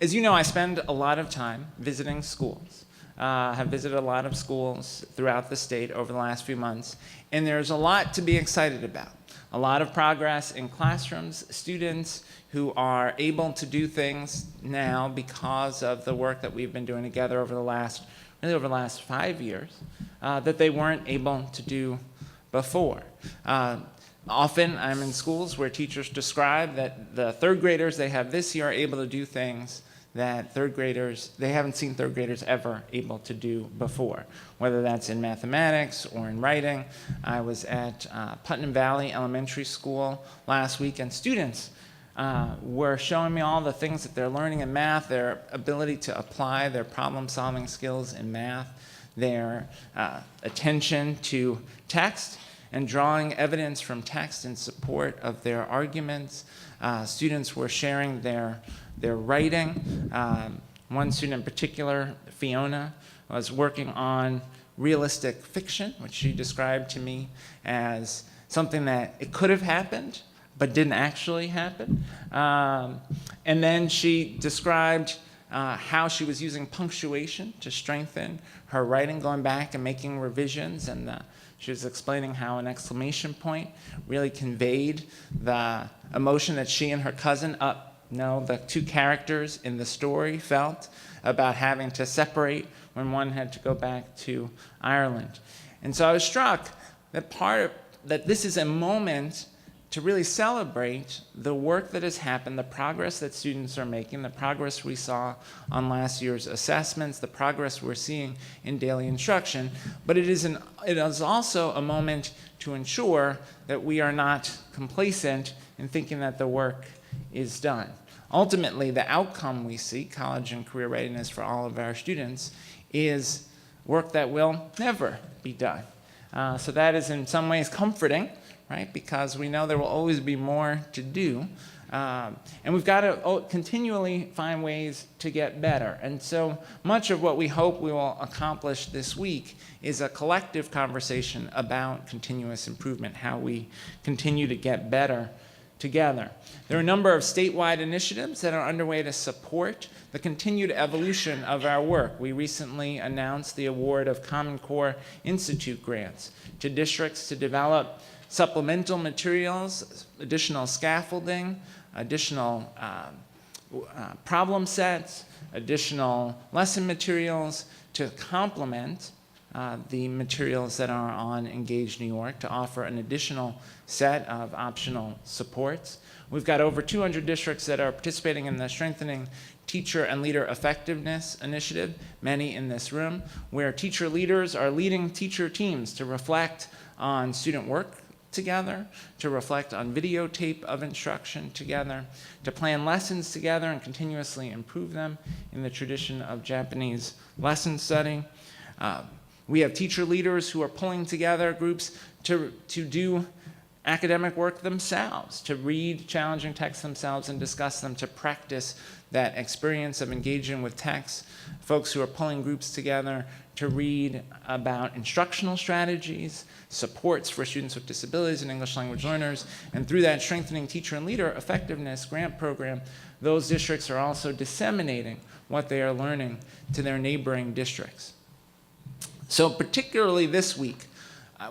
As you know, I spend a lot of time visiting schools. Have visited a lot of schools throughout the state over the last few months, and there's a lot to be excited about. A lot of progress in classrooms, students who are able to do things now because of the work that we've been doing together over the last 5 years that they weren't able to do before. Often I'm in schools where teachers describe that the third graders they have this year are able to do things that they haven't seen third graders ever able to do before, whether that's in mathematics or in writing. I was at Putnam Valley Elementary School last week, and students were showing me all the things that they're learning in math, their ability to apply their problem-solving skills in math, their attention to text, and drawing evidence from text in support of their arguments. Students were sharing their writing. One student in particular, Fiona, was working on realistic fiction, which she described to me as something that it could have happened, but didn't actually happen. And then she described how she was using punctuation to strengthen her writing, going back and making revisions, and she was explaining how an exclamation point really conveyed the emotion that she and her cousin, the two characters in the story, felt about having to separate when one had to go back to Ireland. And so I was struck that this is a moment to really celebrate the work that has happened, the progress that students are making, the progress we saw on last year's assessments, the progress we're seeing in daily instruction. But it is also a moment to ensure that we are not complacent in thinking that the work is done. Ultimately, the outcome we see, college and career readiness for all of our students, is work that will never be done. So that is in some ways comforting, right? Because we know there will always be more to do. And we've got to continually find ways to get better. And so much of what we hope we will accomplish this week is a collective conversation about continuous improvement, how we continue to get better together. There are a number of statewide initiatives that are underway to support the continued evolution of our work. We recently announced the award of Common Core Institute grants to districts to develop supplemental materials, additional scaffolding, additional problem sets, additional lesson materials to complement the materials that are on Engage New York, to offer an additional set of optional supports. We've got over 200 districts that are participating in the Strengthening Teacher and Leader Effectiveness Initiative, many in this room, where teacher leaders are leading teacher teams to reflect on student work together, to reflect on videotape of instruction together, to plan lessons together and continuously improve them in the tradition of Japanese lesson study. We have teacher leaders who are pulling together groups to do academic work themselves, to read challenging texts themselves and discuss them, to practice that experience of engaging with texts. Folks who are pulling groups together to read about instructional strategies, supports for students with disabilities and English language learners, and through that Strengthening Teacher and Leader Effectiveness grant program, those districts are also disseminating what they are learning to their neighboring districts. So particularly this week,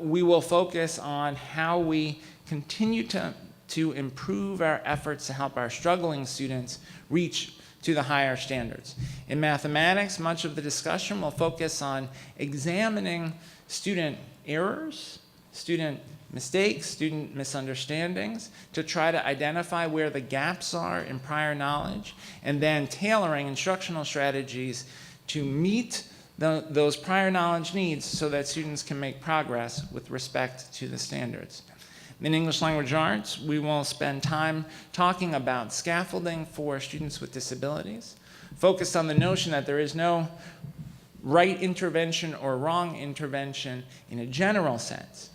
we will focus on how we continue to improve our efforts to help our struggling students reach to the higher standards. In mathematics, much of the discussion will focus on examining student errors, student mistakes, student misunderstandings, to try to identify where the gaps are in prior knowledge, and then tailoring instructional strategies to meet those prior knowledge needs so that students can make progress with respect to the standards. In English language arts, we will spend time talking about scaffolding for students with disabilities, focused on the notion that there is no right intervention or wrong intervention in a general sense.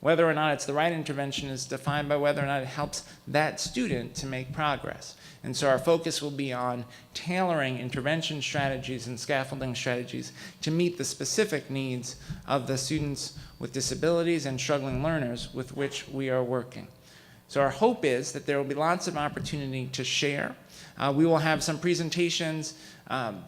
Whether or not it's the right intervention is defined by whether or not it helps that student to make progress. And so our focus will be on tailoring intervention strategies and scaffolding strategies to meet the specific needs of the students with disabilities and struggling learners with which we are working. So our hope is that there will be lots of opportunity to share. We will have some presentations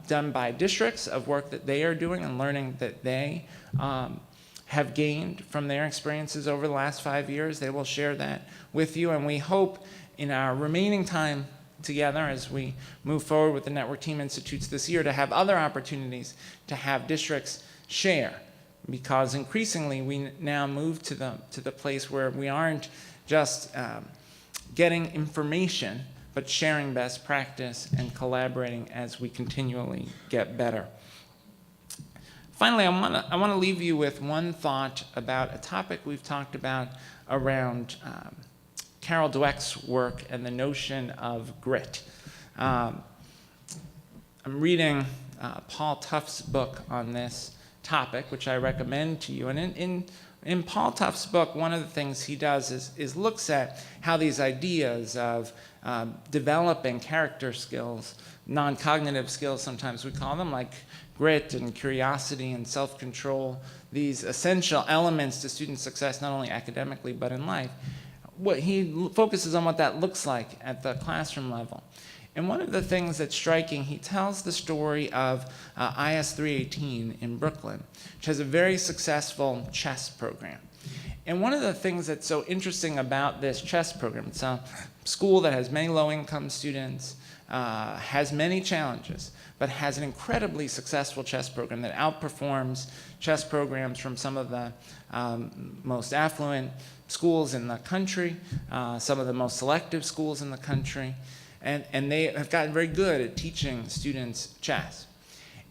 done by districts of work that they are doing and learning that they have gained from their experiences over the last 5 years. They will share that with you, and we hope in our remaining time together as we move forward with the Network Team Institutes this year to have other opportunities to have districts share, because increasingly we now move to the place where we aren't just getting information, but sharing best practice and collaborating as we continually get better. Finally, I want to leave you with one thought about a topic we've talked about around Carol Dweck's work and the notion of grit. I'm reading Paul Tuff's book on this topic, which I recommend to you. And in Paul Tuff's book, one of the things he does is looks at how these ideas of developing character skills, non-cognitive skills sometimes we call them, like grit and curiosity and self-control, these essential elements to student success, not only academically but in life. What he focuses on what that looks like at the classroom level. And one of the things that's striking, he tells the story of IS 318 in Brooklyn, which has a very successful chess program. And one of the things that's so interesting about this chess program, it's a school that has many low-income students, has many challenges, but has an incredibly successful chess program that outperforms chess programs from some of the most affluent schools in the country, some of the most selective schools in the country, and they have gotten very good at teaching students chess.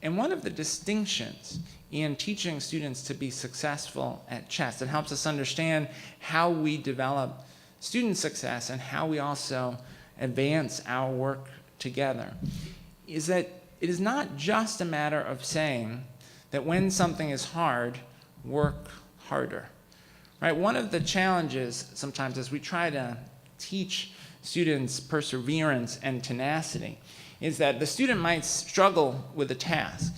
And one of the distinctions in teaching students to be successful at chess that helps us understand how we develop student success and how we also advance our work together is that it is not just a matter of saying that when something is hard, work harder. Right? One of the challenges sometimes as we try to teach students perseverance and tenacity is that the student might struggle with a task.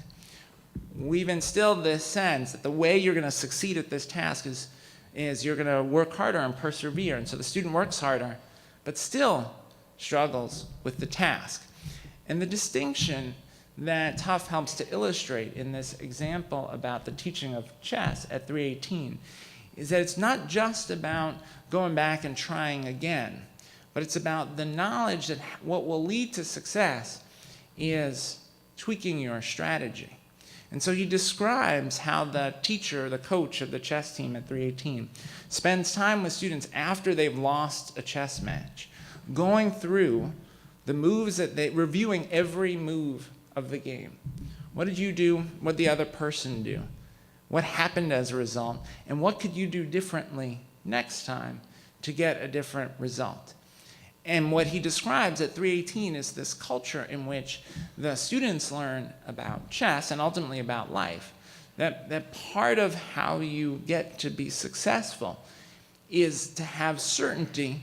We've instilled this sense that the way you're going to succeed at this task is you're going to work harder and persevere. And so the student works harder, but still struggles with the task. And the distinction that Tuff helps to illustrate in this example about the teaching of chess at 318 is that it's not just about going back and trying again, but it's about the knowledge that what will lead to success is tweaking your strategy. And so he describes how the teacher, the coach of the chess team at 318, spends time with students after they've lost a chess match, going through the moves reviewing every move of the game. What did you do? What did the other person do? What happened as a result? And what could you do differently next time to get a different result? And what he describes at 318 is this culture in which the students learn about chess and ultimately about life. That part of how you get to be successful is to have certainty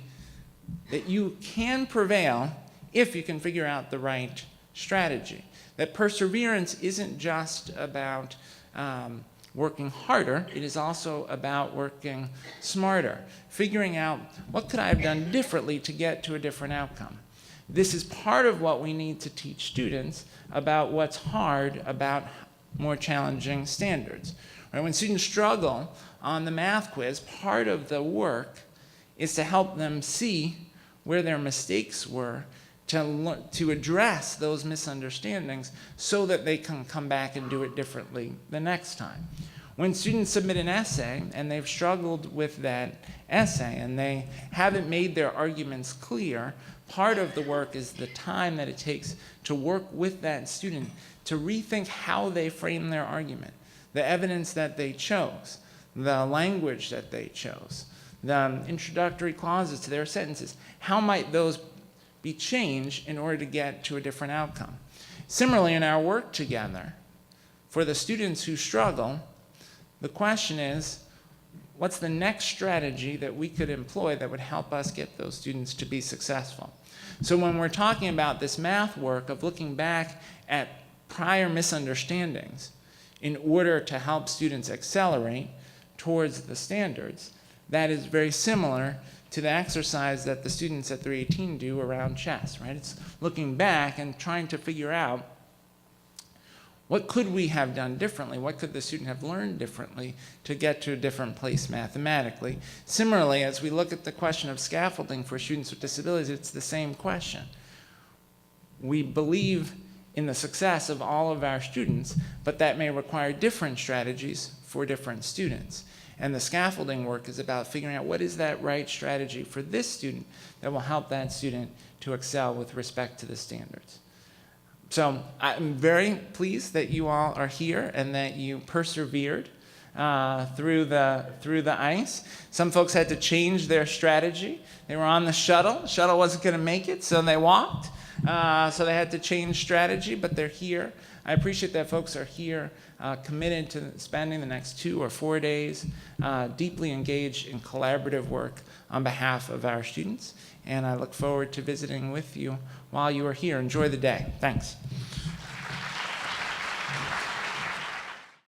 that you can prevail if you can figure out the right strategy. That perseverance isn't just about working harder, it is also about working smarter, figuring out what could I have done differently to get to a different outcome. This is part of what we need to teach students about what's hard about more challenging standards. Right? When students struggle on the math quiz, part of the work is to help them see where their mistakes were, to address those misunderstandings so that they can come back and do it differently the next time. When students submit an essay and they've struggled with that essay and they haven't made their arguments clear, part of the work is the time that it takes to work with that student to rethink how they frame their argument, the evidence that they chose, the language that they chose, the introductory clauses to their sentences. How might those be changed in order to get to a different outcome? Similarly, in our work together, for the students who struggle, the question is, what's the next strategy that we could employ that would help us get those students to be successful? So when we're talking about this math work of looking back at prior misunderstandings in order to help students accelerate towards the standards, that is very similar to the exercise that the students at 318 do around chess, right? It's looking back and trying to figure out what could we have done differently? What could the student have learned differently to get to a different place mathematically? Similarly, as we look at the question of scaffolding for students with disabilities, it's the same question. We believe in the success of all of our students, but that may require different strategies for different students. And the scaffolding work is about figuring out what is that right strategy for this student that will help that student to excel with respect to the standards. So I'm very pleased that you all are here and that you persevered through the ice. Some folks had to change their strategy. They were on the shuttle. The shuttle wasn't going to make it, so they walked. So they had to change strategy, but they're here. I appreciate that folks are here, committed to spending the next 2 or 4 days deeply engaged in collaborative work on behalf of our students. And I look forward to visiting with you while you are here. Enjoy the day. Thanks.